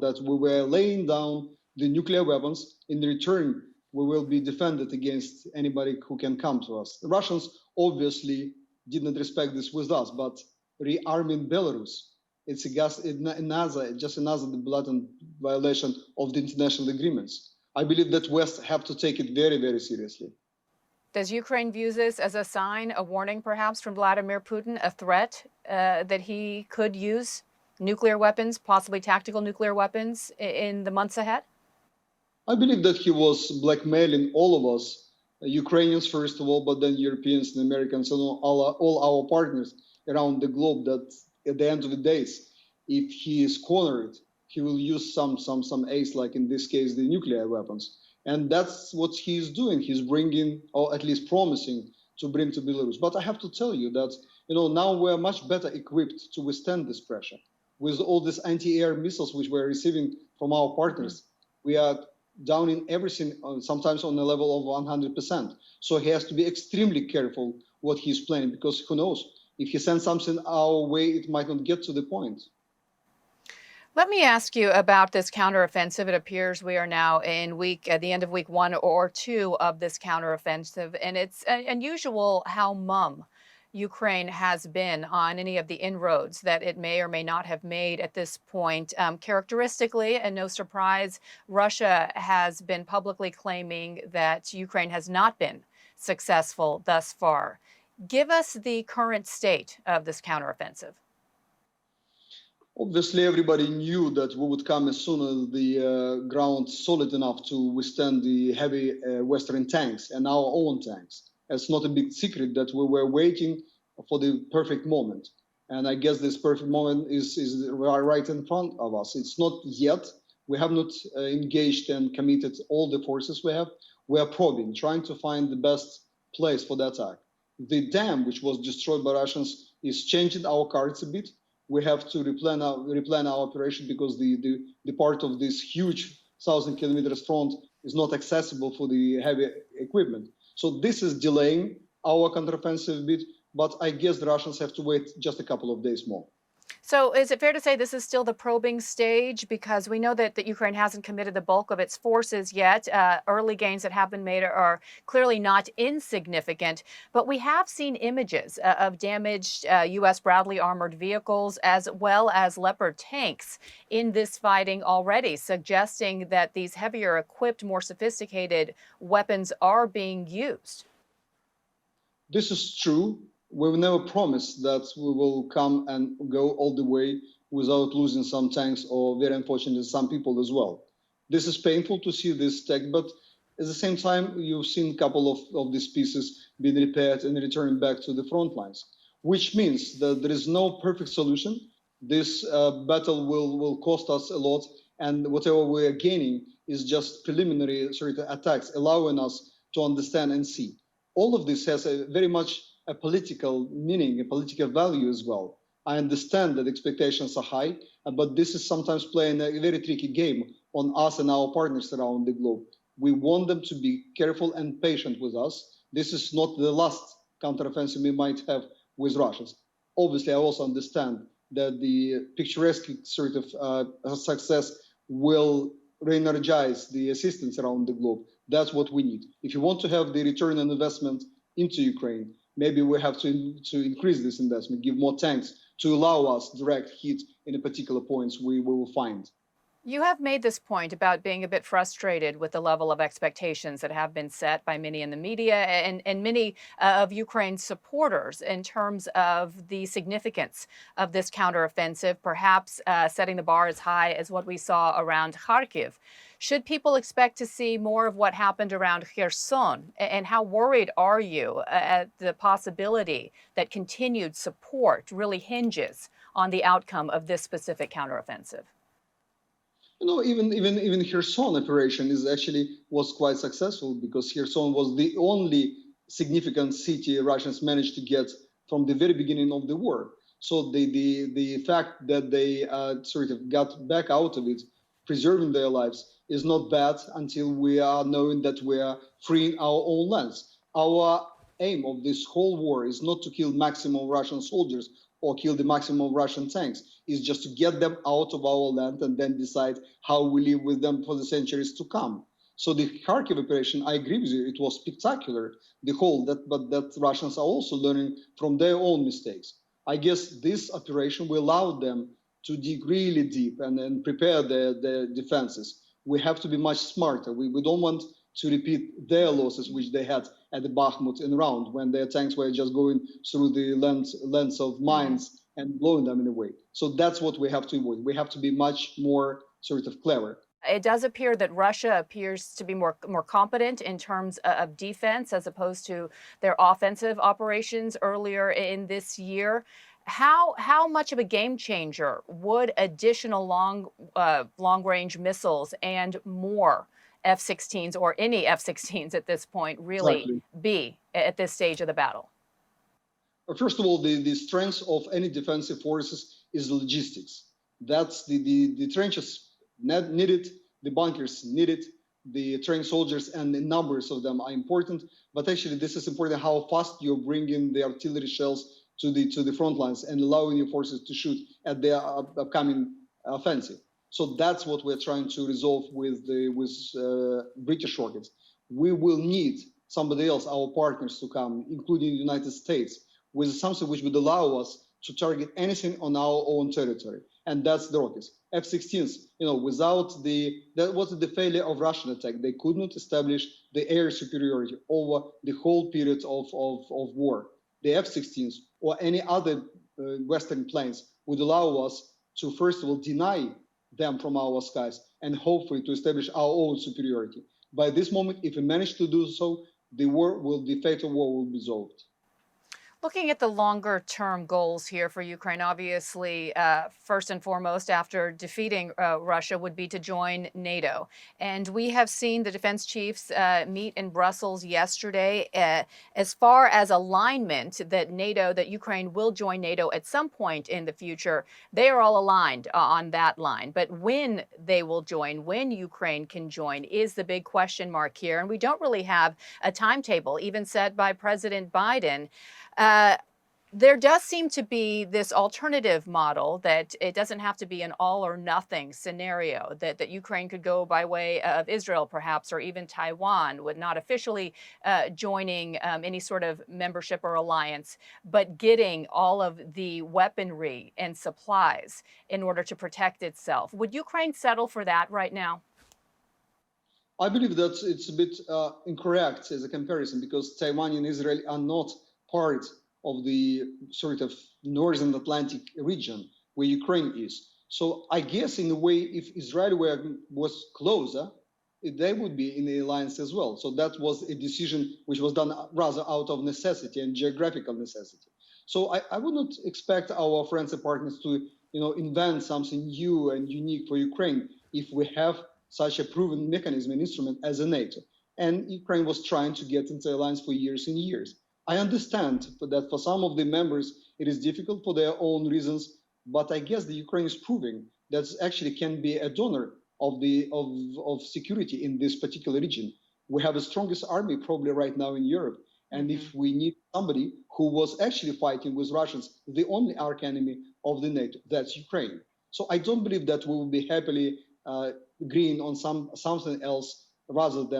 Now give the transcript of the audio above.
that we were laying down the nuclear weapons. In return, we will be defended against anybody who can come to us. The Russians obviously did not respect this with us, but rearming Belarus, it's just another blatant violation of the international agreements. I believe that West have to take it very, very seriously. Does Ukraine view this as a sign, a warning perhaps from Vladimir Putin, a threat that he could use nuclear weapons, possibly tactical nuclear weapons, in the months ahead? I believe that he was blackmailing all of us, Ukrainians first of all, but then Europeans and Americans and all our partners around the globe, that at the end of the days, if he is cornered, he will use some ace, like in this case, the nuclear weapons. And that's what he's doing. He's bringing, or at least promising to bring to Belarus. But I have to tell you that, now we're much better equipped to withstand this pressure. With all these anti-air missiles which we're receiving from our partners, we are down in everything, sometimes on the level of 100%. So he has to be extremely careful what he's planning, because who knows, if he sends something our way, it might not get to the point. Let me ask you about this counteroffensive. It appears we are now in the end of week 1 or 2 of this counteroffensive, and it's unusual how mum Ukraine has been on any of the inroads that it may or may not have made at this point. Characteristically, and no surprise, Russia has been publicly claiming that Ukraine has not been successful thus far. Give us the current state of this counteroffensive. Obviously, everybody knew that we would come as soon as the ground solid enough to withstand the heavy Western tanks and our own tanks. It's not a big secret that we were waiting for the perfect moment. And I guess this perfect moment is right in front of us. It's not yet. We have not engaged and committed all the forces we have. We are probing, trying to find the best place for the attack. The dam, which was destroyed by Russians, is changing our cards a bit. We have to replan our operation, because the part of this huge 1,000 kilometers front is not accessible for the heavy equipment. So this is delaying our counteroffensive a bit, but I guess the Russians have to wait just a couple of days more. So is it fair to say this is still the probing stage? Because we know that Ukraine hasn't committed the bulk of its forces yet. Early gains that have been made are clearly not insignificant. But we have seen images of damaged U.S. Bradley armored vehicles as well as Leopard tanks in this fighting already, suggesting that these heavier equipped, more sophisticated weapons are being used. This is true. We will never promise that we will come and go all the way without losing some tanks, or very unfortunately some people as well. This is painful to see this tech, but at the same time, you've seen a couple of these pieces being repaired and returned back to the front lines, which means that there is no perfect solution. This battle will cost us a lot, and whatever we are gaining is just preliminary attacks, allowing us to understand and see. All of this has very much a political meaning, a political value as well. I understand that expectations are high, but this is sometimes playing a very tricky game on us and our partners around the globe. We want them to be careful and patient with us. This is not the last counteroffensive we might have with Russians. Obviously, I also understand that the picturesque success will re-energize the assistance around the globe. That's what we need. If you want to have the return on investment into Ukraine, maybe we have to increase this investment, give more tanks to allow us direct hit in a particular points we will find. You have made this point about being a bit frustrated with the level of expectations that have been set by many in the media and many of Ukraine's supporters in terms of the significance of this counteroffensive, perhaps setting the bar as high as what we saw around Kharkiv. Should people expect to see more of what happened around Kherson? And how worried are you at the possibility that continued support really hinges on the outcome of this specific counteroffensive? Even Kherson operation was quite successful, because Kherson was the only significant city Russians managed to get from the very beginning of the war. So the fact that they got back out of it, preserving their lives, is not bad until we are knowing that we are freeing our own lands. Our aim of this whole war is not to kill maximum Russian soldiers or kill the maximum of Russian tanks. It's just to get them out of our land and then decide how we live with them for the centuries to come. So the Kharkiv operation, I agree with you, it was spectacular. But that Russians are also learning from their own mistakes. I guess this operation will allow them to dig really deep and prepare their defenses. We have to be much smarter. We don't want to repeat their losses, which they had at the Bakhmut and around, when their tanks were just going through the lens of mines and blowing them in a way. So that's what we have to avoid. We have to be much more sort of clever. It does appear that Russia appears to be more competent in terms of defense as opposed to their offensive operations earlier in this year. How much of a game changer would additional long range missiles and more F-16s, or any F-16s at this point, really be at this stage of the battle? First of all, the strength of any defensive forces is logistics. That's the trenches needed, the bunkers needed, the trained soldiers and the numbers of them are important. But actually, this is important how fast you're bringing the artillery shells to the front lines and allowing your forces to shoot at their upcoming offensive. So that's what we're trying to resolve with British rockets. We will need somebody else, our partners, to come, including the United States, with something which would allow us to target anything on our own territory, and that's the rockets. F-16s, that was the failure of Russian attack. They could not establish the air superiority over the whole period of war. The F-16s or any other Western planes would allow us to, first of all, deny them from our skies and hopefully to establish our own superiority. By this moment, if we manage to do so, the fatal war will be solved. Looking at the longer term goals here for Ukraine, obviously, first and foremost, after defeating Russia, would be to join NATO. And we have seen the defense chiefs meet in Brussels yesterday. As far as alignment that Ukraine will join NATO at some point in the future, they are all aligned on that line. But when they will join, when Ukraine can join, is the big question mark here. And we don't really have a timetable, even set by President Biden. There does seem to be this alternative model that it doesn't have to be an all or nothing scenario, that Ukraine could go by way of Israel, perhaps, or even Taiwan, with not officially joining any sort of membership or alliance, but getting all of the weaponry and supplies in order to protect itself. Would Ukraine settle for that right now? I believe that it's a bit incorrect as a comparison, because Taiwan and Israel are not part of the sort of Northern Atlantic region where Ukraine is. So I guess in a way, if Israel was closer, they would be in the alliance as well. So that was a decision which was done rather out of necessity and geographical necessity. So I would not expect our friends and partners to invent something new and unique for Ukraine if we have such a proven mechanism and instrument as a NATO. And Ukraine was trying to get into the alliance for years and years. I understand that for some of the members, it is difficult for their own reasons, but I guess the Ukraine is proving that actually can be a donor of security in this particular region. We have the strongest army probably right now in Europe. And if we need somebody who was actually fighting with Russians, the only arch enemy of the NATO, that's Ukraine. So I don't believe that we will be happily agreeing on something else rather than